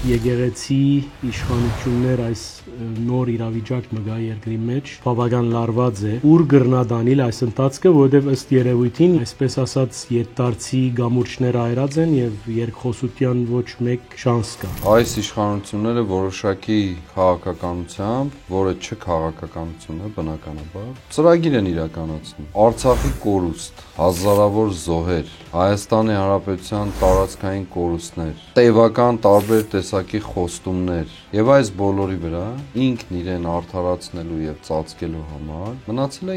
եկեղեցի իշխանություններ այս նոր իրավիճակ մգա երկրի մեջ բավական լարված է ուր գրնադանիլ այս ընթացքը որովհետև ըստ երևույթին այսպես ասած յետտարցի գամուրջներ այրած են եւ երկխոսության ոչ մեկ շանս կա այս իշխանությունները որոշակի քաղաքականությամբ որը չքաղաքականություն է բնականաբար ծրագիր են իրականացնում Արցախի կորուստ հազարավոր զոհեր Հայաստանի Հանրապետության տարածքային կորուստներ տևական տարբեր տեսակի խոստումներ եւ այս բոլորի վրա ինքն իրեն արդարացնելու եւ ծածկելու համար մնացել է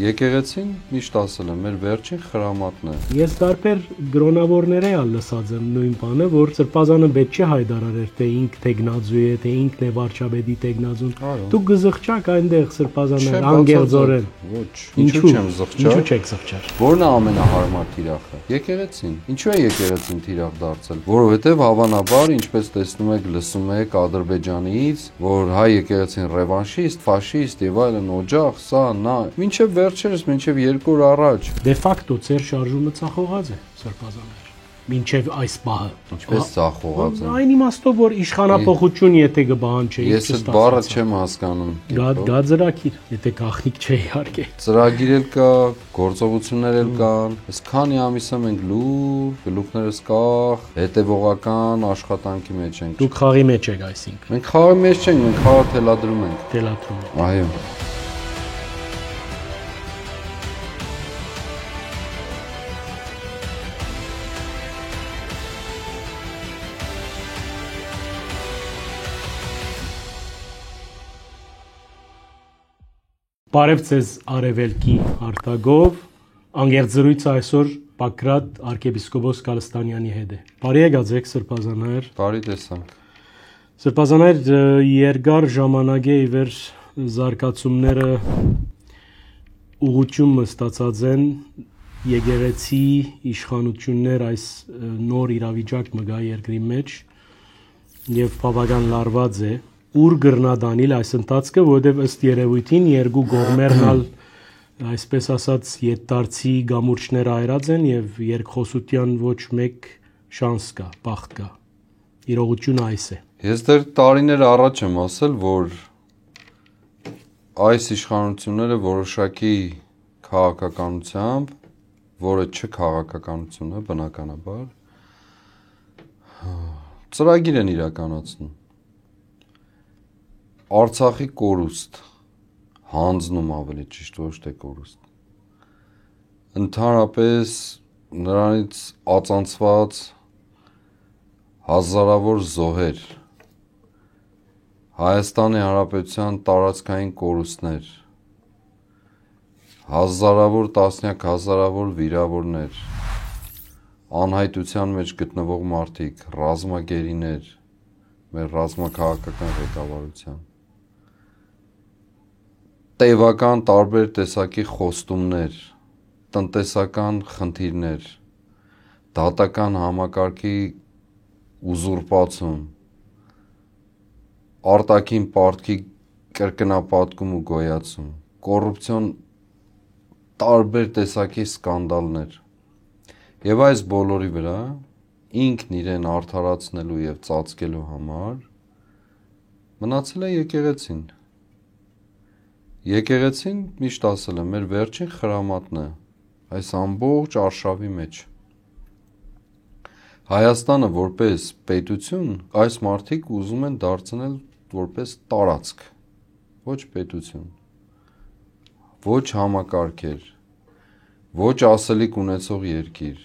եկեղեցին միշտ ասել եմ մեր վերջին խրամատն է ես տարբեր գրոնավորների ալ լսած եմ նույն բանը որ Սրբազանը պետք չէ հայտարարեր թե ինք տեգնաձու է թե ինքն է վարչապետի տեգնաձուն դուք գզղճակ այնտեղ Սրբազաներ անգերձորեն ոչ ինչու չեմ զղջար ինչու չեք զղջար որն է ամենահարմար թիրախը եկեղեցին ինչու է եկեղեցին թիրախ դարձել որովհետեւ հավանաբար ինչպես տեսնում եք լսում եք Ադրբեջանից որ հայ եկեղեցին ռևանշիստ ֆաշիստ եւ այլն օջախ սա նա մինչեւ վերջերս մինչեւ 2 օր առաջ դե ֆակտո ծեր շարժումը ցախողած է Սրբազաներ մինչև այս պահը ինչպես ցախողած է այն իմաստով որ իշխանապողություն եթե կբանջի ես այդ բառը չեմ հասկանում գազրակիր եթե գախնիկ չէ իհարկե ծրագիր էլ կա գործողություններ էլ կան այս քանի ամիս է մենք լուր գլուխներս կախ հետևողական աշխատանքի մեջ ենք դուք խաղի մեջ եք այսինքն մենք խաղի մեջ չենք մենք խաղը թելադրում ենք այո Բարև ձեզ Արևելքի արտագով, անգերձ զրույցը այսօր Պակրատ arczepiskopos Կալստանյանի հետ է։ Բարի եկած եք Սրբազաներ։ Բարի տեսանք։ Սրբազաներ երկար ժամանակ է իվեր զարգացումները ուղղություն ստացած են եկեղեցի իշխանություններ այս նոր իրավիճակ մգա երկրի մեջ եւ բավական լարված է ուր գրնադանիլ այս ընթացքը որովհետև ըստ երևույթին երկու կողմերն ալ այսպես ասած յետտարցի գամուրջներ այրած են եւ երկխոսության ոչ մեկ շանս կա բախտ կա իրողությունը այս է ես դեռ տարիներ առաջ եմ ասել որ այս իշխանությունները որոշակի քաղաքականությամբ որը չքաղաքականություն է բնականաբար ծրագիր են իրականացնում Արցախի կորուստ հանձնում ավելի ճիշտ ոչ թե կորուստ ընդհանրապես նրանից ածանցված հազարավոր զոհեր Հայաստանի Հանրապետության տարածքային կորուստներ հազարավոր տասնյակ հազարավոր վիրավորներ անհայտության մեջ գտնվող մարդիկ ռազմագերիներ մեր ռազմաքաղաքական ղեկավարության տևական տարբեր տեսակի խոստումներ, տնտեսական խնդիրներ, դատական համակարգի ուզուրպացում, արտաքին պարտքի կրկնապատկում ու գոյացում, կոռուպցիոն տարբեր տեսակի սկանդալներ։ Եվ այս բոլորի վրա ինքն իրեն արդարացնելու եւ ծածկելու համար մնացել է եկեղեցին Եկեղեցին միշտ ասել եմ մեր վերջին խրամատն է այս ամբողջ արշավի մեջ Հայաստանը որպես պետություն այս մարդիկ ուզում են դարձնել որպես տարածք ոչ պետություն ոչ համակարգեր ոչ ասելիք ունեցող երկիր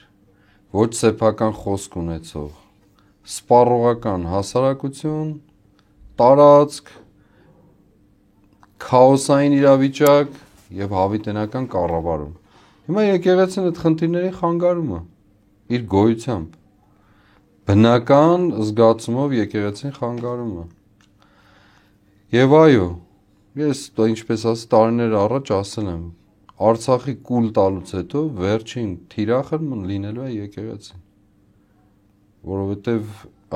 ոչ սեփական խոսք ունեցող սպառողական հասարակություն տարածք քաոսային իրավիճակ եւ հավիտենական կառավարում։ Հիմա եկեղեցին այդ խնդիրների խանգարում է իր գոյությամբ։ Բնական զգացումով եկեղեցին խանգարում է։ Եվ այո, ես ինչպես ասած տարիներ առաջ ասել եմ, Արցախի կուլ տալուց հետո վերջին թիրախը լինելու է եկեղեցին։ Որովհետեւ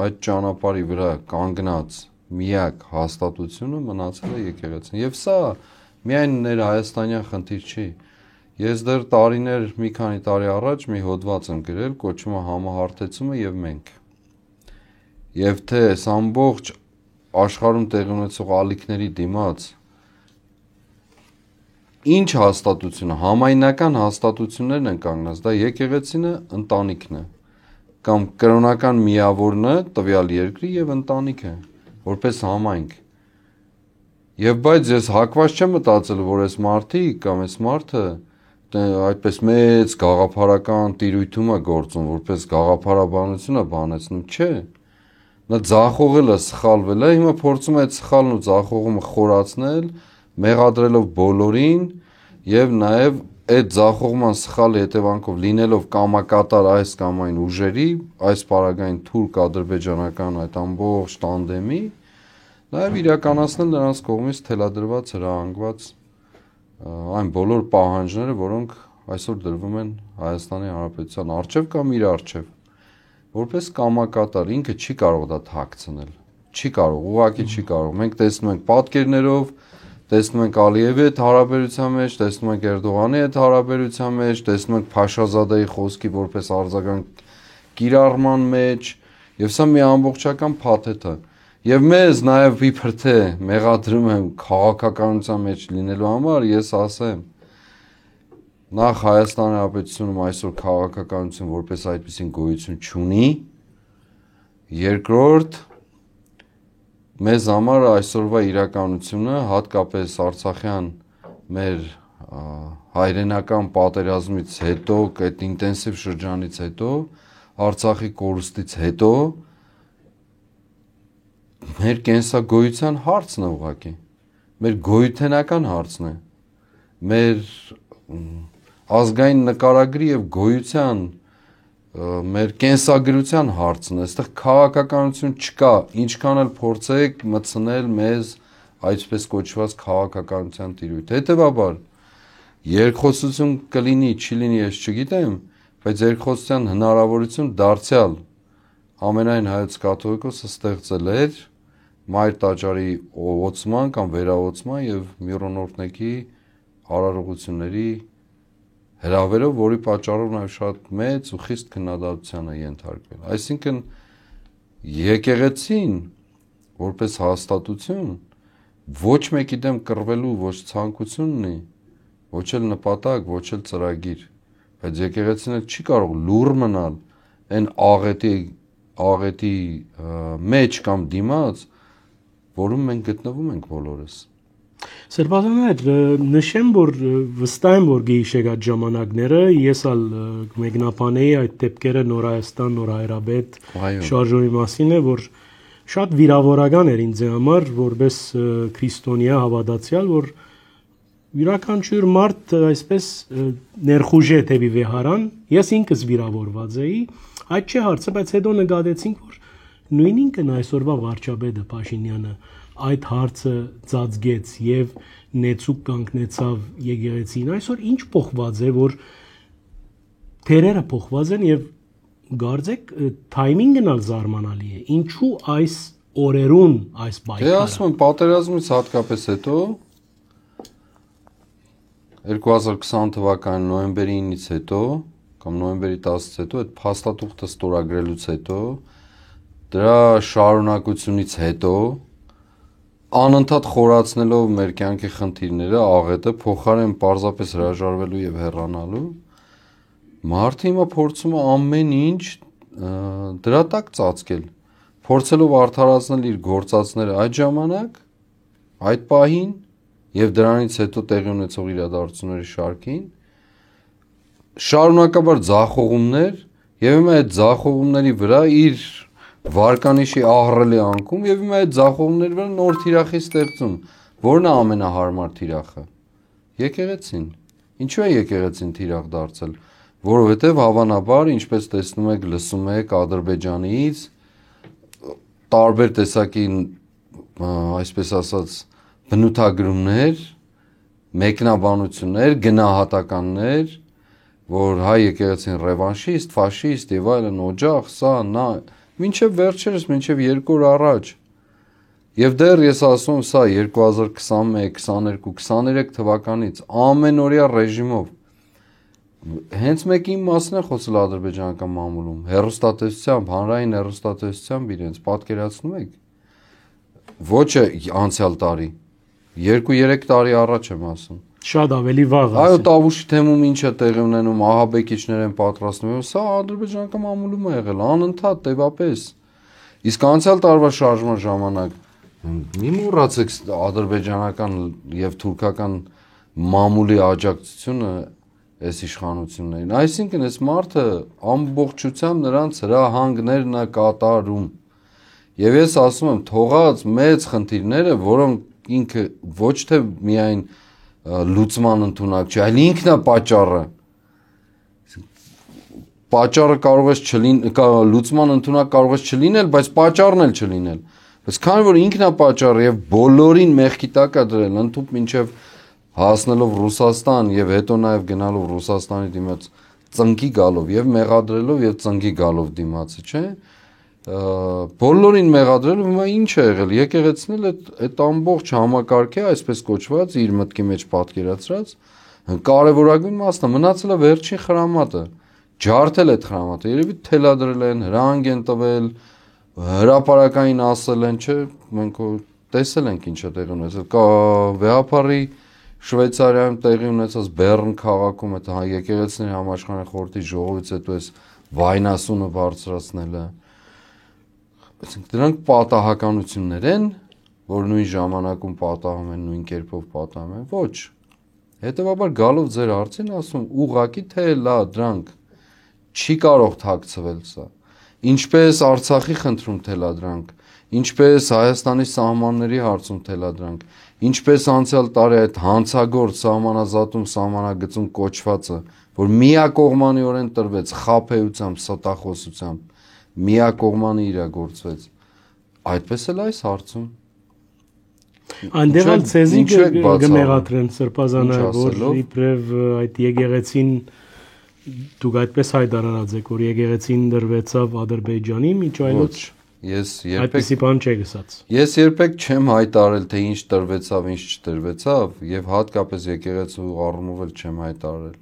այդ ճանապարհի վրա կանգնած միակ հաստատությունը մնացել է եկեղեցին եւ սա միայն ներհայաստանյան խնդիր չի ես դեռ տարիներ մի քանի տարի առաջ մի հոդված եմ գրել կոչվում է համահարթեցումը եւ մենք եւ թե այս ամբողջ աշխարհում տեղի ունեցող ալիքների դիմաց ինչ հաստատությունը, համայնական հաստատություններն են կանգնած, դա եկեղեցին է, ընտանիքն է, կամ կրոնական միավորն է տվյալ երկրի եւ ընտանիքը, որպես համայնք։ Եվ բայց ես հակված չեմ մտածել, որ այս մարդիկ կամ այս մարդը այդպես մեծ գաղափարական տիրույթում է գործում, որպես գաղափարաբանություն է բանեցնում, չէ։ Նա ձախողել է, սխալվել է, հիմա փորձում է այդ սխալն ու ձախողումը խորացնել, մեղադրելով բոլորին եւ նաեւ այդ ձախողման սխալի հետևանքով լինելով կամակատար այս կամ այն ուժերի, այս պարագային թուրք-ադրբեջանական այդ ամբողջ տանդեմի, նաեւ իրականացնել նրանց կողմից թելադրված հրահանգված այն բոլոր պահանջները, որոնք այսօր դրվում են Հայաստանի Հանրապետության առջև կամ իր առջև, որպես կամակատար ինքը չի կարող դա թաքցնել, չի կարող, ուղղակի չի կարող։ Մենք տեսնում ենք պատկերներով, տեսնում ենք Ալիևի հետ հարաբերության մեջ, տեսնում ենք Էրդողանի հետ հարաբերության մեջ, տեսնում ենք Փաշազադեի խոսքի որպես արձագանք կիրառման մեջ, եւ սա մի ամբողջական փաթեթ է։ Եվ մեզ նաև իբր թե մեղադրում եմ քաղաքականության մեջ լինելու համար, ես ասեմ, նախ Հայաստանի Հանրապետությունում այսօր քաղաքականություն որպես այդպիսին գոյություն չունի, երկրորդ մեզ համար այսօրվա իրականությունը, հատկապես Արցախյան մեր հայրենական պատերազմից հետո, այդ ինտենսիվ շրջանից հետո, Արցախի կորուստից հետո մեր կենսագոյության հարցն է ուղղակի, մեր գոյութենական հարցն է, մեր ազգային նկարագրի եւ գոյության, մեր կենսագրության հարցն է, այստեղ քաղաքականություն չկա, ինչքան էլ փորձեք մտցնել մեզ այսպես կոչված քաղաքականության տիրույթ։ Հետևաբար, երկխոսություն կլինի, չի լինի, ես չգիտեմ, բայց երկխոսության հնարավորություն դարձյալ ամենայն հայոց կաթողիկոսը ստեղծել էր մայր տաճարի ոցման կամ վերաոցման եւ միրոնորդնեկի արարողությունների հրավերով, որի պատճառով նաեւ շատ մեծ ու խիստ քննադատության է ենթարկվել։ Այսինքն եկեղեցին որպես հաստատություն ոչ մեկի դեմ կռվելու ոչ ցանկություն ունի, ոչ էլ նպատակ, ոչ էլ ծրագիր, բայց եկեղեցին չի կարող լուռ մնալ այն աղետի մեջ կամ դիմաց, որում մենք գտնվում ենք բոլորս։ Սերբազաններ, նշեմ, որ վստահ եմ, որ գիշեք այդ ժամանակները, ես ալ մեկնաբանեի այդ դեպքերը Նոր Հայաստան, Նոր Հայրաբեդ շարժումի մասին է, որ շատ վիրավորական էր ինձ համար, որպես քրիստոնյա հավատացյալ, որ յուրաքանչյուր մարդ այսպես ներխուժ է թեպի վեհարան, ես ինքս վիրավորված էի, այդ չէ հարցը, բայց հետո նկատեցինք, որ նույն ինքն այսօրվա վարչապետը Փաշինյանը այդ հարցը ծածկեց եւ նեցուկ կանգնեցավ եկեղեցին։ Այսօր ինչ փոխված է, որ թերերը փոխված են եւ գարձեք թայմինգն ալ զարմանալի է։ Ինչու այս օրերուն այս պայքարը։ Դե ասում եմ, պատերազմից հատկապես հետո 2020 թվականի նոյեմբերի 9-ից հետո կամ նոյեմբերի 10-ից հետո այդ փաստաթուղթը ստորագրելուց հետո դրա շարունակությունից հետո անընդհատ խորացնելով մեր կյանքի խնդիրները, աղետը փոխարեն պարզապես հրաժարվելու եւ հեռանալու, մարդը հիմա փորձում է ամեն ինչ դրա տակ ծածկել, փորձելով արդարացնել իր գործածները այդ ժամանակ, այդ պահին եւ դրանից հետո տեղի ունեցող իրադարձությունների շարքին, շարունակաբար ձախողումներ եւ հիմա այդ ձախողումների վրա իր վարկանիշի ահռելի անկում եւ հիմա այդ ձախողումների վրա նոր թիրախի ստեղծում, որն է ամենահարմար թիրախը։ Եկեղեցին։ Ինչու է եկեղեցին թիրախ դարձել, որովհետեւ հավանաբար, ինչպես տեսնում եք, լսում եք Ադրբեջանից տարբեր տեսակի այսպես ասած բնութագրումներ, մեկնաբանություններ, գնահատականներ, որ հայ եկեղեցին ռևանշիստ, ֆաշիստ եւ այլն օջախ, սա, նա, մինչեւ վերջերս, մինչեւ 2 օր առաջ։ Եվ դեռ ես ասում եմ, սա 2021, 22, 23 թվականից ամենօրյա ռեժիմով հենց մեկի մասն է խոսել ադրբեջանական մամուլում, հերոստատեսությամբ, հանրային հերոստատեսությամբ իրենց պատկերացնում եք։ Ոչ է անցյալ տարի, 2-3 տարի առաջ եմ ասում։ Շատ ավելի վաղ Այո, Տավուշի թեմում ինչ է տեղի ունենում, ահաբեկիչներ են պատրաստվում, սա ադրբեջանական մամուլում է եղել, անընդհատ տևապես։ Իսկ անցյալ տարվա շարժման ժամանակ մի մոռացեք ադրբեջանական եւ թուրքական մամուլի աջակցությունը այս իշխանություններին։ Այսինքն այս մարդը ամբողջությամբ նրանց հրահանգներն է կատարում։ Եվ ես ասում եմ, թողած մեծ խնդիրները, որոնք ինքը ոչ թե միայն լուծման ընդունակ չէ, այլ ինքն է պատճառը։ Պատճառը կարող է լուծման ընդունակ կարող է չլինել, բայց պատճառն էլ չլինել։ Բայց քանի որ ինքն է պատճառը եւ բոլորին մեղքի տակ է դրել, ընդհանուր մինչեւ հասնելով Ռուսաստան եւ հետո նաեւ գնալով Ռուսաստանի դիմաց ծնկի գալով եւ մեղադրելով եւ ծնկի գալով դիմացը, չէ՞։ Բոլորին մեղադրելով հիմա ինչ է եղել, եկեղեցին էլ այդ ամբողջ համակարգը, այսպես կոչված, իր մտքի մեջ պատկերացրած, կարևորագույն մասն է, մնացել է վերջին խրամատը, ջարդել այդ խրամատը, երևի թելադրել են, հրանք են տվել, հրապարակային ասել են, չէ, մենք տեսել ենք ինչ է տեղի ունեցել, վեհապարի Շվեյցարիայում տեղի ունեցած Բեռն քաղաքում այդ եկեղեցիների համաշխարհային խորհրդի ժողովից հետո այս վայնասունը բարձրացնելը, դրանք պատահականություններ են, որ նույն ժամանակում պատահում են, նույն կերպով պատահում են, ոչ, հետևաբար գալով ձեր հարցին ասում, ուղղակի թե լա դրանք չի կարող թաքցվել սա, ինչպես Արցախի խնդրում թելադրանք, ինչպես Հայաստանի սահմանների հարցում թելադրանք, ինչպես անցյալ տարի այդ հանցագործ սահմանազատում սահմանագծում կոչվածը, որ միակողմանիորեն տրվեց խաբեությամբ, ստախոսությամբ, միակողմանի իրագործվեց, այդպես էլ այս հարցում։ Այնտեղ էլ ցեզի կմեղադրեն Սրբազանը, որ իբրև այդ եկեղեցին դուք այդպես հայտարարած եք, որ եկեղեցին դրվեցավ Ադրբեջանի միջ այլոց այդպիսի բան չգսած։ Ես երբեք չեմ հայտարարել, թե ինչ տրվեցավ, ինչ չտրվեցավ, եւ հատկապես եկեղեցու առումով էլ չեմ հայտարարել։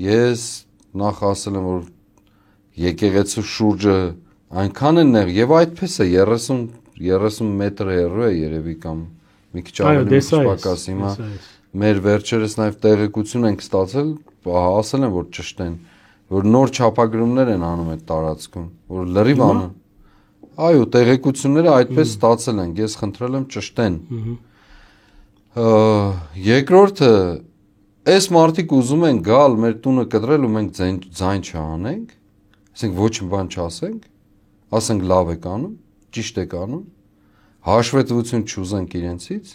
Ես նախ ասել եմ, որ եկեղեցու շուրջը այնքան է նեղ եւ այդպես է 30 մետր հեռու է երևի կամ մի քիչ ավելի մի քիչ պակաս հիմա մեր վերջերս նաեւ տեղեկություն ենք ստացել, ասել են որ ճշտեն, որ նոր չափագրումներ են անում այդ տարածքում, որ լրիվ անում։ Այո, տեղեկությունները այդպես ստացել ենք, ես խնդրել եմ ճշտեն։ Երկրորդը, այս մարդիկ ուզում են գալ մեր տունը կտրել ու մենք ձայն չանենք, ասենք ոչ մի բան չասենք, ասենք լավ եք անում, ճիշտ եք անում, հաշվետվություն չուզենք իրենցից,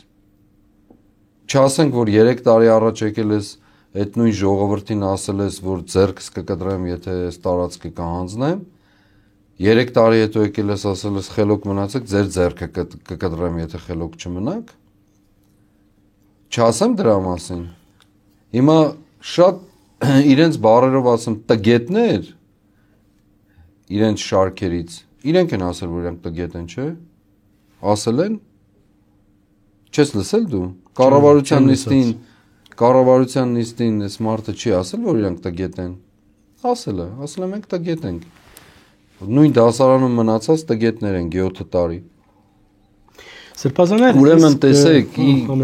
չասենք, որ 3 տարի առաջ եկել ես այդ նույն ժողովրդին ասել ես, որ ձեռքս կկտրեմ, եթե այս տարածքը կհանձնեմ, 3 տարի հետո եկել ես ասել ես խելոք մնացեք, ձեր ձեռքը կկտրեմ, եթե խելոք չմնաք, չասեմ դրա մասին, հիմա շատ իրենց բառերով ասեմ տգետներ, իրենց շարքերից, իրենք են ասել, որ իրենք տգետ են, չէ, ասել են, չես լսել դու, կառավարության նիստին այս մարդը չի ասել, որ իրենք տգետ են, ասել է մենք տգետ ենք, նույն դասարանում մնացած տգետներ են 7 տարի։ Սրբազաներ, ուրեմն տեսեք,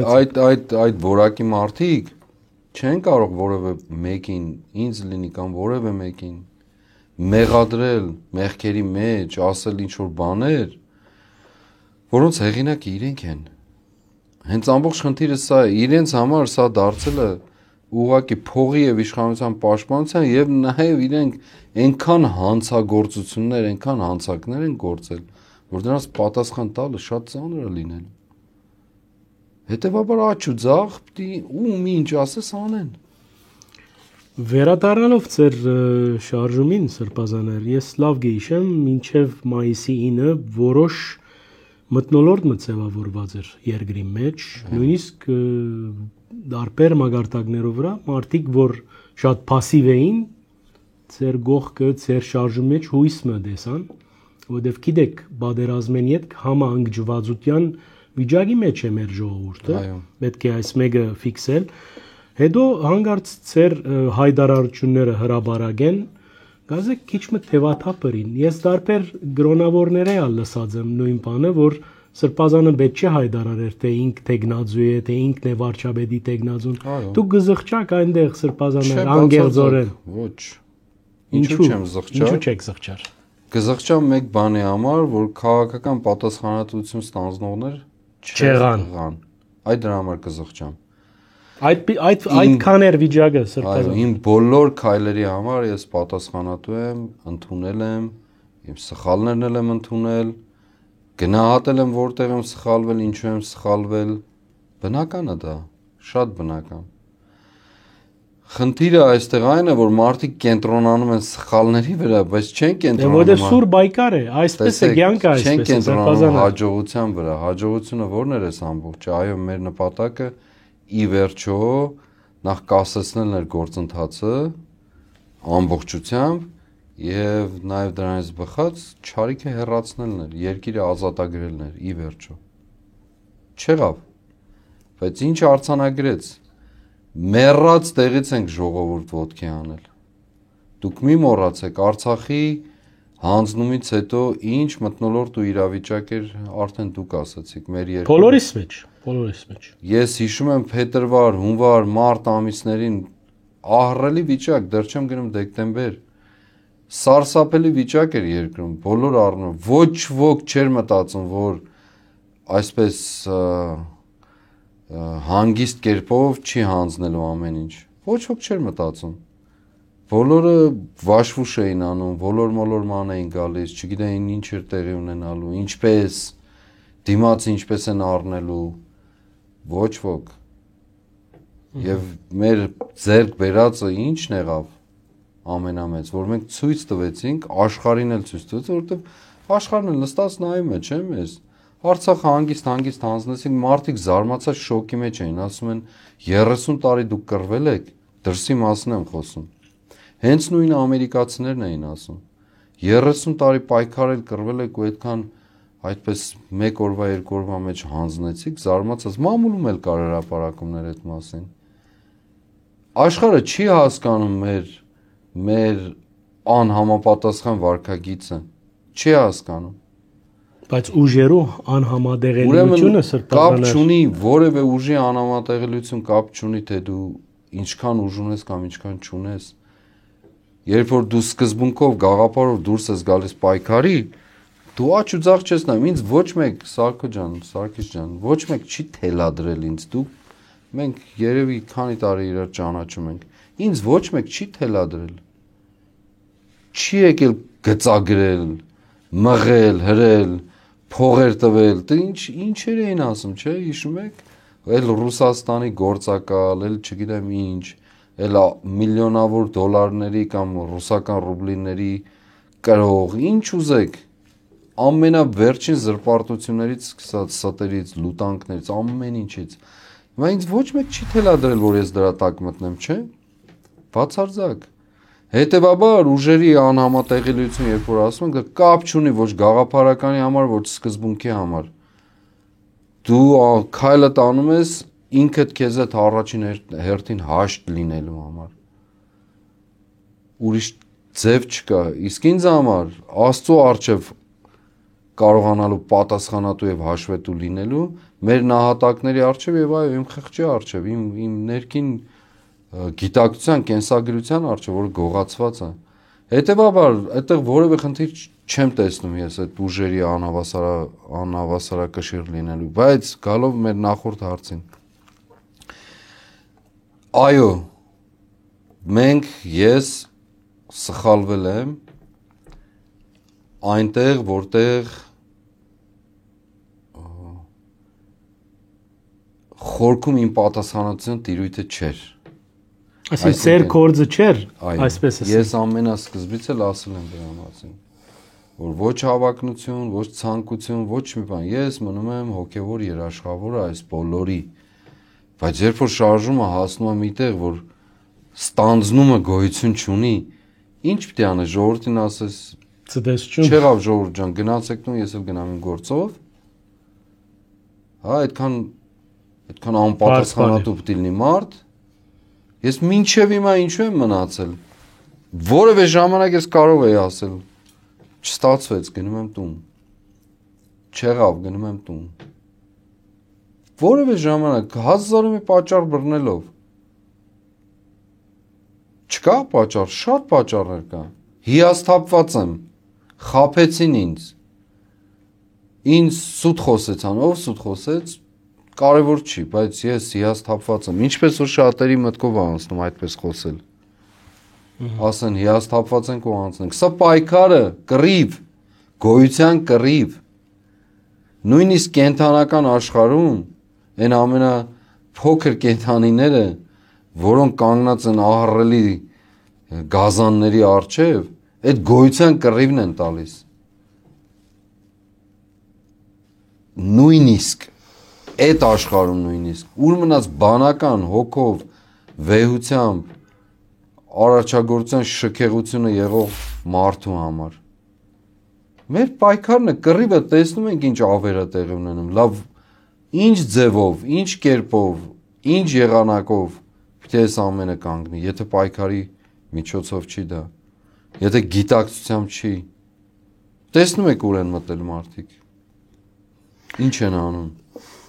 այդ որակի մարդիկ չեն կարող որևէ մեկին, ինձ լինի կամ որևէ մեկին մեղադրել մեղքերի մեջ, ասել ինչ-որ բաներ, որոնց հեղինակը իրենք են։ Հենց ամբողջ խնդիրը սա է, իրենց համար սա դարձել է ուղղակի փողի եւ իշխանության պաշտպանության եւ նաեւ իրենք այնքան հանցագործություններ, այնքան հանցակներ են գործել, որ դրանց պատասխան տալը շատ ծանր է լինել։ Հետևաբար աճ ու ձախ պիտի ում ինչ ասես անեն։ Վերադառնալով ձեր շարժումին Սրբազաներ, ես լավ գիշեմ, մինչև մայիսի 9 որոշ մթնոլորտ մցեվավորված էր երկրի մեջ, նույնիսկ դարբեր մագարտակներով վրա, մարդիկ, որ շատ փասիվ էին, ձեր գողքը, ձեր շարժումի մեջ հույս մը դեսան, որովհետև գիտեք, բادرազմեն յետ համաանգջվածության վիճակի մեջ է մեր ժողովուրդը, պետք է այս մեկը ֆիքսել, Հետո հանգարց ծեր հայդարարությունները հրաբարագեն գազը քիչ մը թևաթափրին։ Ես դարբեր գրոնավորները լսած եմ նույն բանը, որ Սրբազանը պետք չէ հայդարարեր, թե ինք տեգնաձու է, թե ինքն է վարչապետի տեգնաձուն։ Դու գզղճակ այնտեղ Սրբազանը անգերձորեն։ Ոչ։ Ինչու չեմ զղջար։ Ինչու չեք զղջար։ Կզղջամ մեկ բանի համար, որ քաղաքական պատասխանատվություն ստանձնողներ չեղան։ Այդ դրա համար կզղջամ։ Այդքան էր վիճակը Սրբազան։ Այո, իմ բոլոր քայլերի համար ես պատասխանատու եմ, ընդունել եմ, իմ սխալներն եմ ընդունել, գնահատել եմ որտեղ եմ սխալվել, ինչու եմ սխալվել, բնական է դա, շատ բնական։ Խնդիրը այստեղ այն է, որ մարդիկ կենտրոնանում են սխալների վրա, բայց չեն կենտրոնանում։ Որտեղ սուր բայկար է, այսպես է կյանքը, այսպես է Չեն կենտրոնանում հաջողության վրա, հաջողությունը ո՞րն էր այս ամբողջը, այո, մեր նպատակը ի վերջո նախ կասեցնելն էր գործընթացը ամբողջությամբ եւ նաեւ դրանից բխած չարիքը հեռացնելն էր, երկիրը ազատագրելն էր ի վերջո։ Չեղավ։ Բայց ինչ արցանագրեց։ Մեռած տեղից ենք ժողովուրդ ոտքի անել։ Դուք մի մոռացեք Արցախի հանձնումից հետո ինչ մթնոլորտ ու իրավիճակ էր, արդեն դուք ասացիք, մեր երկրում։ Բոլորիս մեջ։ Ես հիշում եմ փետրվար, հունվար, մարտ ամիսներին ահռելի վիճակ, դեռ չեմ գնում դեկտեմբեր։ Սարսափելի վիճակ էր երկրում, բոլոր առնով, ոչ ոք չէր մտածում, որ այսպես հանգիստ կերպով չի հանձնելու ամեն ինչ, ոչ ոք չէր մտածում, բոլորը վաշվուշ էին անում, բոլոր ման էին գալիս, չգիտեին ինչ էր տեղի ունենալու, ինչպես, դիմաց ինչպես են առնելու, ոչ ոք, և մեր ձեռք բերածը ինչն եղավ, ամենամեծ, որ մենք ցույց տվեցինք, աշխարհին էլ ցույց տվեց, որովհետև աշխարհն էլ նստած նայում է, չէ՞ մեզ։ Արցախը հանգիստ հանձնեցինք, մարդիկ զարմացած շոկի մեջ էին, ասում են 30 տարի դուք կռվել եք, դրսի մասն եմ խոսում։ Հենց նույնը ամերիկացիներն էին ասում։ 30 տարի պայքարել կռվել եք ու այդքան այդպես մեկ օրվա, երկու օրվա մեջ հանձնեցիք, զարմացած մամուլում էլ կար հրապարակումներ այդ մասին։ Աշխարհը չի հասկանում մեր անհամապատասխան վարքագիծը, չի հասկանում։ Բայց ուժերու անհամատեղելիությունը Սրբազանը կապ չունի, որևէ ուժի անհամատեղելիություն կապ չունի, թե դու ինչքան ուժ ունես կամ ինչքան չունես։ Երբ որ դու սկզբունքով գաղափարով դուրս ես գալիս պայքարի, դու աչ ու ձախ չես նայում, ինձ ոչ մեկ Սարգիս ջան, ոչ մեկ չի թելադրել ինձ, մենք երևի քանի տարի իրար ճանաչում ենք, ինձ ոչ մեկ չի թելադրել, չի եկել գծագրել, մղել, հրել, փողեր տվել, դե ինչեր էին ասում, չէ, հիշում եք, էլ Ռուսաստանի գործակալ, էլ չգիտեմ ինչ, էլ միլիոնավոր դոլարների կամ ռուսական ռուբլիների կրող, ինչ ուզեք, ամենավերջին զրպարտություններից սկսած ստերից, լուտանքներից, ամեն ինչից, հիմա ինձ ոչ մեկ չի թելադրել, որ ես դրա տակ մտնեմ, չէ, բացարձակ, հետևաբար ուժերի անհամատեղելիություն, երբ որ ասում ենք, կապ չունի ոչ գաղափարականի համար, ոչ սկզբունքի համար, դու քայլը տանում ես ինքդ քեզ հետ առաջին հերթին հաշտ լինելու համար, ուրիշ ձև չկա, իսկ ինձ համար Աստծո առջև կարողանալու պատասխանատու եւ հաշվետու լինելու մեր նահատակների առջև եւ այո իմ խղճի առջև իմ ներքին գիտակցության կենսագրության առջև որ գողացված է հետեւաբար այդտեղ որևէ խնդիր չեմ տեսնում ես այդ ուժերի անհավասարակշիռ լինելու բայց գալով մեր նախորդ հարցին այո ես սխալվել եմ այնտեղ որտեղ խորքում իմ պատասխանատվության տիրույթը չէր այսինքն ծեր կորձը չէր այսպես ասեմ ես ամենասկզբից էլ ասել եմ դրա մասին որ ոչ հավակնություն ոչ ցանկություն ոչ մի բան ես մնում եմ հոգևոր երաշխավորը այս բոլորի բայց երբ որ շարժումը հասնում է միտեղ որ ստանձնումը գոյություն չունի ինչ պետք է անես ժողովրդին ասես ցտեսություն չեղավ ժողովուրդ ջան գնացեք տուն ես էլ գնամ իմ գործով հա այդքան անպատասխանատու պետք է լինի մարդ Ես մինչև հիմա ինչու եմ մնացել։ Որևէ ժամանակ ես կարող էի ասել, չստացվեց, գնում եմ տուն։ Չեղավ, գնում եմ տուն։ Որևէ ժամանակ 1000-ը մի պատճառ բռնելով։ Չկա պատճառ, շատ պատճառներ կա։ Հիասթափված եմ, խաբեցին ինձ։ Ինձ սուտ խոսեցան, ով սուտ խոսեց, կարևոր չի, բայց ես հիասթափված եմ։ Ինչպես որ շատերի մտքով է անցնում այդպես խոսել։ Ասեն հիասթափված ենք ու անցնենք։ Սա պայքարը, կռիվ, գոյության կռիվ։ Նույնիսկ կենթանական աշխարհում այն ամենափոքր կենթանիները, որոնք կանգնած են ահռելի գազանների առջև, այդ գոյության կռիվն են տալիս։ Նույնիսկ այդ աշխարհում նույնիսկ ուր մնաց բանական հոգով, վեհությամբ, արարչագործության շքեղությունը եղող մարդու համար։ Մեր պայքարն է, կռիվը տեսնում ենք ինչ ավերա տեղի ունենում, լավ, ինչ ձևով, ինչ կերպով, ինչ եղանակով պետք է այս ամենը կանգնի, եթե պայքարի միջոցով չի դա, եթե գիտակցությամբ չի, տեսնում եք ուր են մտել մարդիկ, ինչ են անում։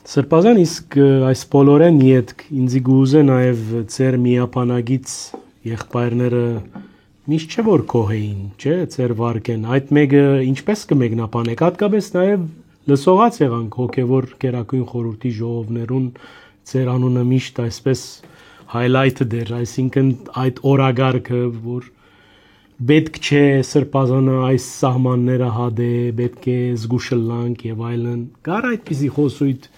Սրբազան, իսկ այս բոլորեն ետք ինձի գուզե նաև ձեր միապանագից եղբայրները միշտ չէ որ կոհեին, չէ, ձեր վարկեն, այդ մեկը ինչպես կմեկնաբանեք, հատկապես նաև լսողած եղանք հոգևոր Գերագույն խորհրդի ժողովներուն ձեր անունը միշտ այսպես highlight-ed էր, այսինքն այդ օրագարկը, որ պետք չէ սրբազանը այս սահմանները հադե, պետք է զգուշլանք եւ այլն, կար այդպիսի խոսույթ,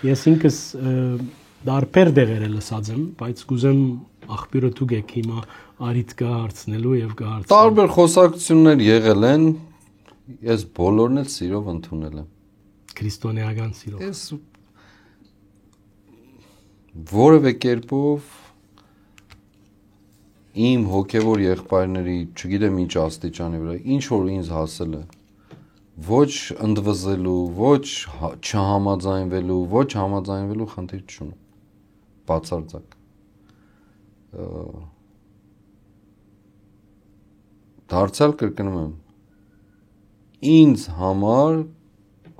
ես ինքս դարբեր դեղեր լսած եմ, բայց կուզեմ աղբյուրը դուք հիմա արիտ կա հարցնելու եւ կա հարցնել։ Տարբեր խոսակցություններ եղել են, ես բոլորն էլ սիրով ընդունել եմ։ Քրիստոնեական սիրով։ Ես որևէ կերպով իմ հոգևոր եղբայրների, չգիտեմ ինչ աստիճանի վրա, ինչ որ ինձ հասել է, ոչ ընդվզելու, ոչ չհամաձայնվելու, ոչ համաձայնվելու խնդիր չունեմ, բացարձակ։ Դարձյալ կրկնում եմ, ինձ համար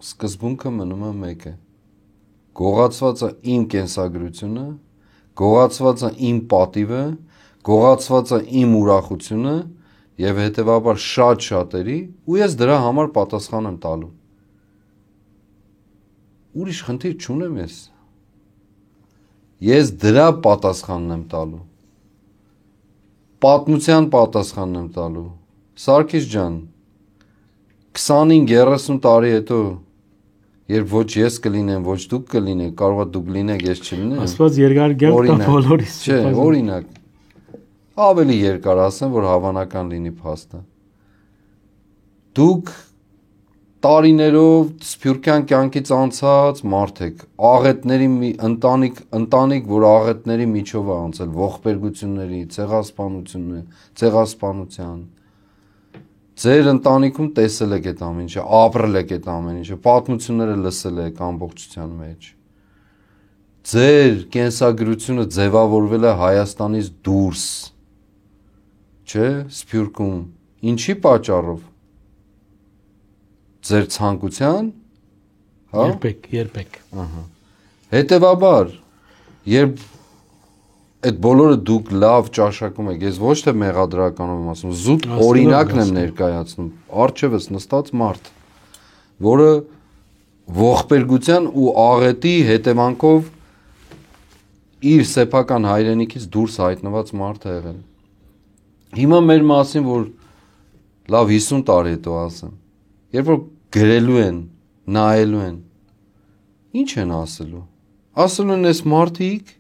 սկզբունքը մնում է մեկ է, գողացված է իմ կենսագրությունը, գողացված է իմ պատիվը, գողացված է իմ ուրախությունը և հետևաբար շատ շատերի ու ես դրա համար պատասխան եմ տալու։ Ուրիշ խնդիր չունեմ ես։ Ես դրա պատասխանն եմ տալու։ Պատմության պատասխանն եմ տալու։ Սարգիս ջան, 25-30 տարի հետո, երբ ոչ ես կլինեմ, ոչ դուք կլինեք, կարող է դուք լինեք, ես չլինեմ։ Աստված երկար կյանք տա բոլորիս։ Չէ, օրինակ, ավելի երկար ասեմ, որ հավանական լինի փաստը։ Դուք տարիներով սփյուռքյան կյանքից անցած մարդ եք, աղետների ընտանիք, որ աղետների միջով է անցել, ողբերգությունների, ցեղասպանության։ Ձեր ընտանիքում տեսել եք այդ ամեն ինչը, ապրել եք այդ ամեն ինչը, պատմությունները լսել եք ամբողջության մեջ։ Ձեր կենսագրությունը ձևավորվել է Հայաստանից դուրս, չէ, Սփյուռքում, ինչի պատճառով։ Ձեր ցանկության, հա։ Երբեք։ Ահա։ Հետևաբար, երբ այդ բոլորը դուք լավ ճաշակում եք, ես ոչ թե մեղադրականով եմ ասում, զուտ օրինակն եմ ներկայացնում, առջևս նստած մարդ, որը ողբերգության ու աղետի հետևանքով իր սեփական հայրենիքից դուրս հայտնված մարդ է եղել։ Հիմա մեր մասին, որ լավ 50 տարի հետո ասեմ, երբ որ գրելու են, նայելու են, ինչ են ասելու։ Ասելու են այս մարդիկ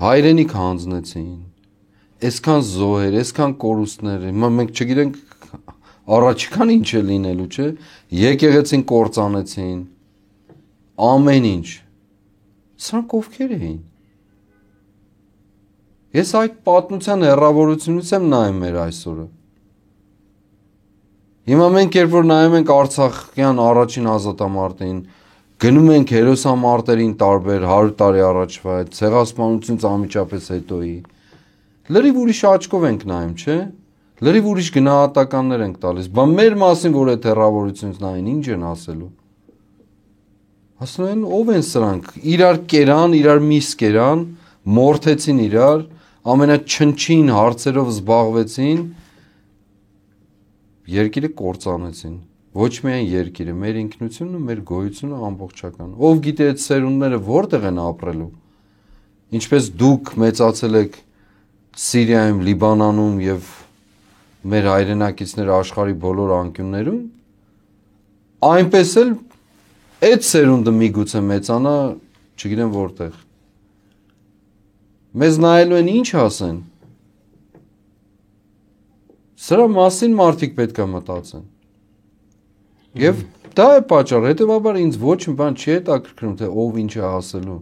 հայրենիք հանձնեցին, այսքան զոհեր, այսքան կորուստներ, հիմա մենք չգիտենք առաջիկան ինչ է լինելու, չէ, եկեղեցին կործանեցին, ամեն ինչ, սրանք ովքեր էին։ Ես այդ պատմության հեռավորությունից եմ նայում մեր այսօրը։ Հիմա մենք երբ որ նայում ենք Արցախյան առաջին ազատամարտին, Գնում ենք հերոսամարտերին տարբեր 100 տարի առաջվա այդ ցեղասպանությունից անմիջապես հետոյի։ Լրիվ ուրիշ աչքով ենք նայում, չէ՞։ Լրիվ ուրիշ գնահատականներ ենք տալիս։ Բա մեր մասին որ այդ հեռավորությունից նայեն, ինչ են ասելու։ Ասում են ով են սրանք։ Իրար կերան, իրար միս կերան, մորթեցին իրար, ամենաչնչին հարցերով զբաղվեցին, երկիրը կործանեցին։ Ոչ միայն երկիրը, մեր ինքնությունն ու մեր գոյությունը ամբողջական։ Ով գիտե այդ սերունդները որտեղ են ապրելու։ Ինչպես դուք մեծացել եք Սիրիայում, Լիբանանում եւ մեր հայրենակիցները աշխարհի բոլոր անկյուններում, այնպես էլ այդ սերունդը միգուցե մեծանա, չգիտեմ որտեղ։ Մեզ նայելու են ինչ ասեն։ Սրա մասին մարդիկ պետք է մտածեն։ Եվ դա է պատճառը, հետևաբար ինձ ոչ մի բան չի հետաքրքրում, թե ով ինչ է ասելու։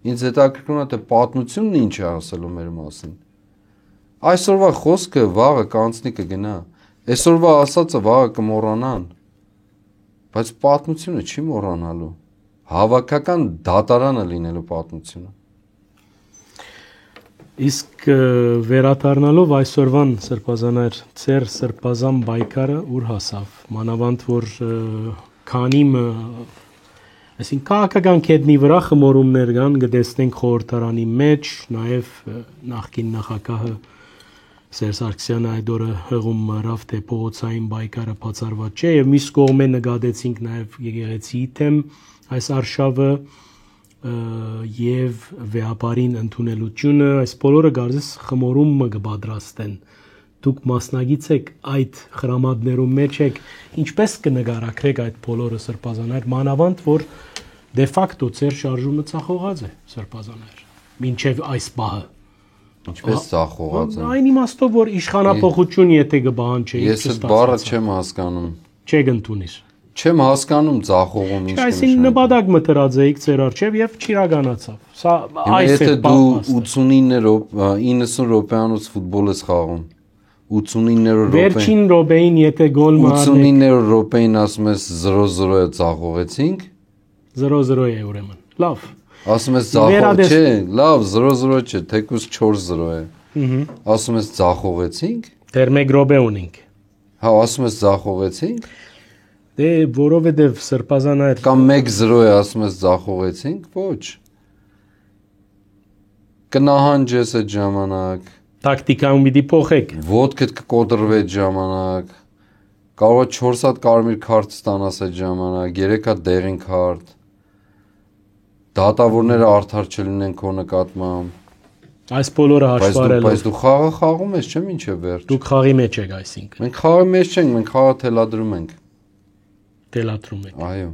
Ինձ հետաքրքրում է, թե պատմությունն ինչ է ասելու մեր մասին։ Այսօրվա խոսքը վաղը կանցնի կգնա։ Այսօրվա ասածը վաղը կմոռանան։ Բայց պատմությունը չի մոռանալու։ Հավաքական դատարանը լինելու պատմությունը։ Իսկ վերադառնալով այսօրվան սրբազաններ, ծեր սրբազան բայկարը ուր հասավ, մանավանդ որ քանիմը, այսինքն քաղաքական կետնի վրա խմորումներ կան, կտեսնենք խորհրդարանի մեջ, նաև նախկին նախագահը Սերժ Սարգսյանը այդ օրը հղում մռավ, թե փողոցային բայկարը բացառված չէ, եւ մյուս կողմը նկատեցինք նաև եկեղեցիի թեմ այս արշավը եւ վեհապարին ընդունելությունը, այս բոլորը գարզես խմորումը կպատրաստեն։ Դուք մասնագից եք այդ խրամատներում մեջ եք, ինչպես կնկարագրեք այդ բոլորը սրբազաններ, մանավանդ որ դե ֆակտո ծեր շարժումը ցախողած է սրբազաններ, մինչեւ այս պահը։ Ինչպես ցախողած է։ Այն իմաստով որ իշխանապողություն եթե կբանջի, ես այդ բառը չեմ հասկանում։ Չեք ընդունիր։ Չեմ հասկանում ցախողում ինչ։ Այսինքն նպատակ մտրած էիք ծեր արչեւ եւ չիրականացավ։ Սա այս է դու 90 րոպեանոց ֆուտբոլ ես խաղում։ 89-րդ րոպե։ Վերջին րոպեին եթե գոլ մարնեք 89-րդ րոպեին ասում ես 0-0 է ցախողեցինք։ 0-0 է ուրեմն։ Լավ։ Ասում ես ցախող չէ, լավ 0-0 չէ, թեկուզ 4-0 է։ Ասում ես ցախողեցինք։ Դեռ 1 րոպե ունենք։ Հա, ասում ես ցախողեցինք։ Դե որովհետև սրբազաներ կամ 1-0 է ասում ես ցախողեցինք, ոչ։ Կնահանջես այդ ժամանակ։ Տակտիկայում պիտի փոխեք։ Ոտքդ կկոտրվի այդ ժամանակ։ Կարող է 4 հատ կարմիր քարտ ստանաս այդ ժամանակ, 3 հատ դեղին քարտ։ Դատավորները արդար չլինեն քո նկատմամբ։ Այս բոլորը հաշվառելով։ Բայց դու խաղը խաղում ես, չէ՞, ինչը վերջ։ Դուք խաղի մեջ եք այսինքն։ Մենք խաղի մեջ չենք, մենք խաղը թելադրում ենք։ Թելադրում եք։ Այո։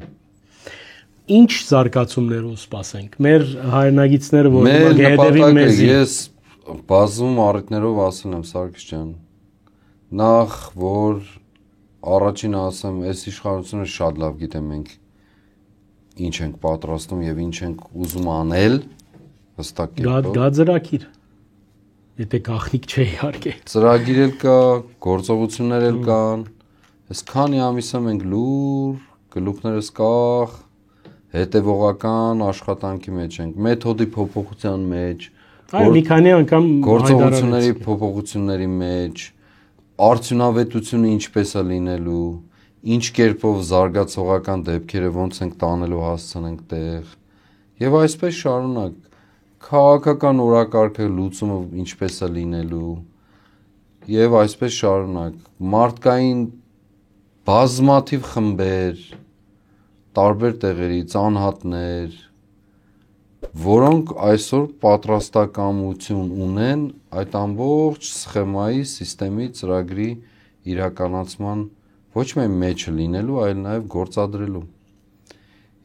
Ինչ զարգացումներով սպասենք։ Մեր հայրենագիցները որ գեհդեվին մեզի։ Ես բազում առիթներով ասել եմ Սարգիս ջան։ Նախ որ առաջին ասեմ, այս իշխանությունը շատ լավ գիտեմ մենք ինչ ենք պատրաստում եւ ինչ ենք ուզում անել հստակ կերպով։ Գա ծրագիր։ Եթե գախնիկ չէ իհարկե։ Ծրագիր էլ կա, գործողություններ էլ կան։ Այս քանի ամիսը մենք լուր, գլուխներս կախ, հետևողական աշխատանքի մեջ ենք, մեթոդի փոփոխության մեջ, այո, մի քանի անգամ գործողությունների փոփոխությունների մեջ, արդյունավետությունը ինչպես է լինելու, ինչ կերպով զարգացողական դեպքերը ոնց ենք տանելու հասցնենք տեղ եւ այսպես շարունակ քաղաքական օրակարգը լուծումը ինչպես է լինելու եւ այսպես շարունակ մարդկային բազմաթիվ խմբեր տարբեր տեղերից անհատներ որոնք այսօր պատրաստակամություն ունեն այդ ամբողջ սխեմայի, սիստեմի, ծրագրի իրականացման ոչ միայն մեջը լինելու, այլ նաև գործադրելու։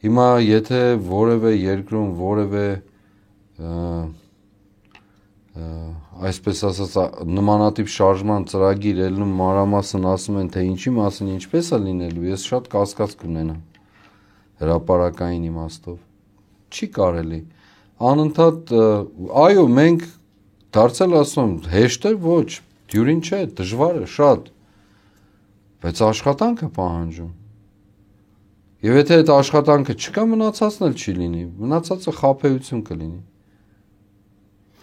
Հիմա եթե որևէ երկրում որևէ այսպես ասած նմանատիպ շարժման ծրագիր ելնում մանրամասն ասում են թե ինչի մասին ինչպես է լինելու, ես շատ կասկած կունենամ հրապարակային իմաստով։ Չի կարելի։ Անընդհատ այո, մենք դարձել ասում հեշտ է ոչ, դյուրին չէ, դժվար է շատ, բայց աշխատանք է պահանջում։ Եվ եթե այդ աշխատանքը չկա, մնացածն էլ չի լինի, մնացածը խաբեություն կլինի։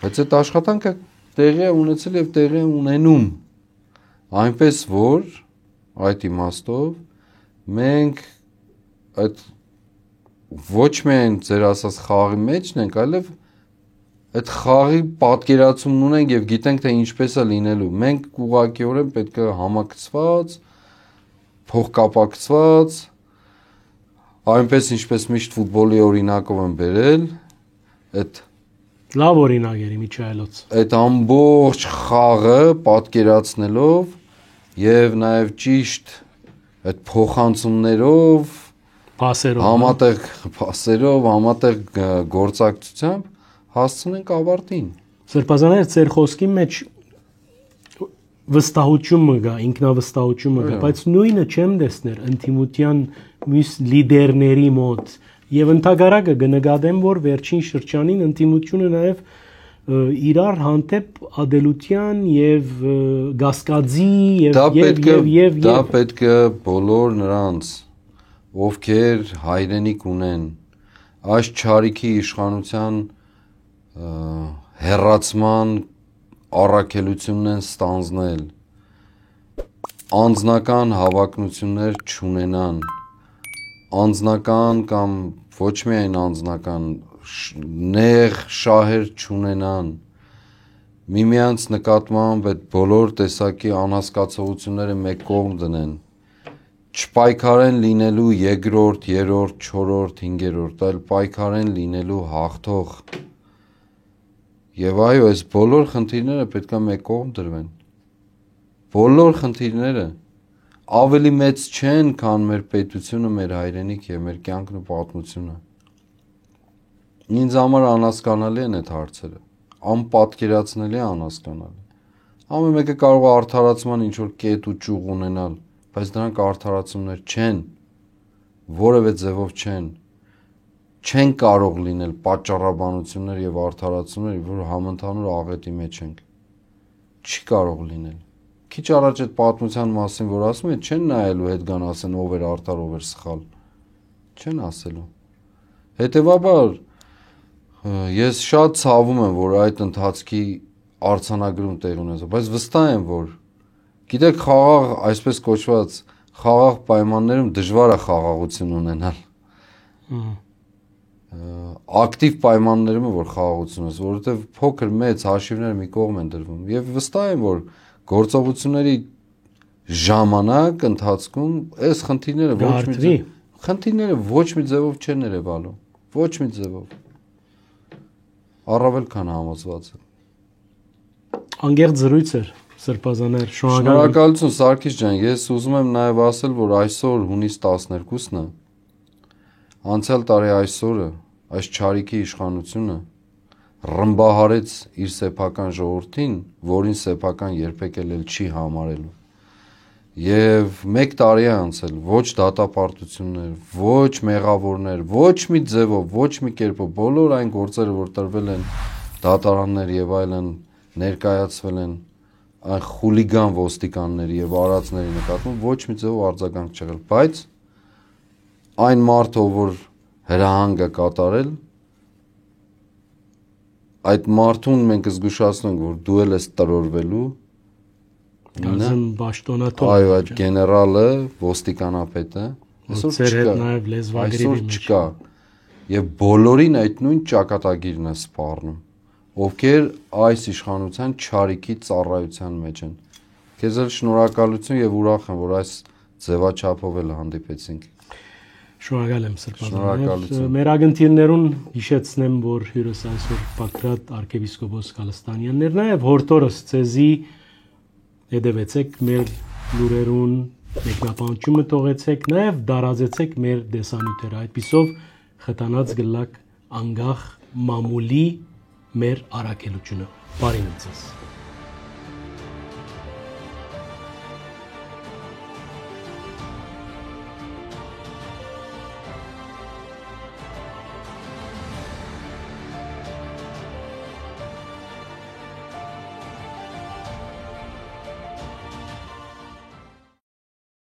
Բայց այդ աշխատանքը տեղի է ունեցել եւ տեղի է ունենում։ Այնպես որ այդ իմաստով մենք այդ ոչ միայն ձեր ասած խաղի մեջն ենք, այլև այդ խաղի պատկերացումն ունենք եւ գիտենք թե ինչպես է լինելու։ Մենք ուղղակիորեն պետք է համակցված, փոխկապակցված, այնպես ինչպես միշտ ֆուտբոլի օրինակով եմ բերել, այդ լավ օրինակ էր Միչայելոց։ Այդ ամբողջ խաղը պատկերացնելով եւ նաեւ ճիշտ այդ փոխանցումներով, Պասերով, համատեղ պասերով, համատեղ գործակցությամբ հասցնենք ավարտին։ Սրբազաներ ձեր խոսքի մեջ վստահություն մգա, ինքնավստահություն մգա, բայց նույնը չեմ տեսներ ընդդիմության մյուս լիդերների մոտ եւ ընդհանրակը կնկատեմ, որ վերջին շրջանին ընդդիմությունը նաեւ իրար հանդեպ ադելության եւ գասկածի եւ դա պետք է բոլոր նրանց, ովքեր հայրենիք ունեն, այս չարիքի իշխանության հերացման առաքելությունն են ստանձնել, անձնական հավակնություններ չունենան, անձնական կամ ոչ միայն անձնական նեղ շահեր չունենան, միմյանց նկատմամբ այդ բոլոր տեսակի անհասկացողությունները մեկ կողմ դնեն, չպայքարեն լինելու երկրորդ, երրորդ, չորրորդ, հինգերորդ, այլ պայքարեն լինելու հաղթող։ Եվ այո, այս բոլոր խնդիրները պետք է մեկ կողմ դրվեն։ Բոլոր խնդիրները ավելի մեծ չեն, քան մեր պետությունը, մեր հայրենիք եւ մեր կյանքն ու պատմությունը։ Ինձ համար անհասկանալի են այդ հարցերը, անպատկերացնելի է անհասկանալի։ Ամեն մեկը կարող է արդարացման ինչ որ կետ ու ճյուղ ունենալ, բայց դրանք արդարացումներ չեն, որևէ ձևով չեն կարող լինել պատճառաբանություններ եւ արդարացումներ, որ համընդհանուր աղետի մեջ ենք։ Չի կարող լինել։ Քիչ առաջ այդ պատմության մասին, որ ասում են, չեն նայելու հետ գան ասեն ով էր արդար, ով էր սխալ։ Չեն ասելու։ Հետևաբար ես շատ ցավում եմ, որ այդ ընթացքի արձանագրում տեղ ունեցավ, բայց վստահ եմ, որ գիտեք, խաղաղ, այսպես կոչված, խաղաղ պայմաններում դժվար է խաղաղություն ունենալ։ Ակտիվ պայմաններում է որ խաղաղություն ունես, որովհետև փոքր մեծ հաշիվները մի կողմ են դրվում եւ վստահ եմ, որ գործողությունների ժամանակ ընթացքում այս խնդիրները ոչ մի ձևով չեն ներևալու, ոչ մի ձևով։ Առավել քան համոզված եմ։ Անգերտ զրույց էր, Սրբազաներ, շնորհակալություն Սարգիս ջան, ես ուզում եմ նաև ասել, որ այսօր հունիս 12-ն է, անցյալ տարի այսօրը, այս չարիքի իշխանությունը ռմբահարեց իր սեփական ժողովրդին, որին սեփական երբեք էլ չի համարելու։ Եվ 1 տարի է անցել, ոչ դատապարտություններ, ոչ մեղավորներ, ոչ մի ձևով, ոչ մի կերպով, բոլոր այն գործերը, որ տրվել են դատարաններ եւ այլն, ներկայացվել են այն խուլիգան ոստիկանների եւ արածների նկատմամբ ոչ մի ձևով արձագանք չեղել, բայց այն մարդը, որ հրահանգ է կատարել, այդ մարդուն մենք զգուշացնենք, որ դու էլ ես տրորվելու, այո, այդ գեներալը, ոստիկանապետը, այսօր չկա, եւ բոլորին այդ նույն ճակատագիրն է սպառնում, ովքեր այս իշխանության չարիքի ծառայության մեջ են։ Քեզ էլ շնորհակալություն եւ ուրախ եմ, որ այս ձևաչափով էլ հանդիպեցինք։ Շնորհակալ եմ Սրբազան։ Մեր ագնտիրներուն հիշեցնեմ, որ հյուրս այսօր Բագրատ arczepiskopos Գալստանյանն էր, նաեւ հորտորս ցեզի հետևեցեք մեր լուրերուն, մեկնաբանությունը տողեցեք, նաեւ դարաձեցեք մեր դեսանյութերը, այդպիսով խթանած գլակ անգախ մամուլի մեր առաքելությունը։ Բարին ձեզ։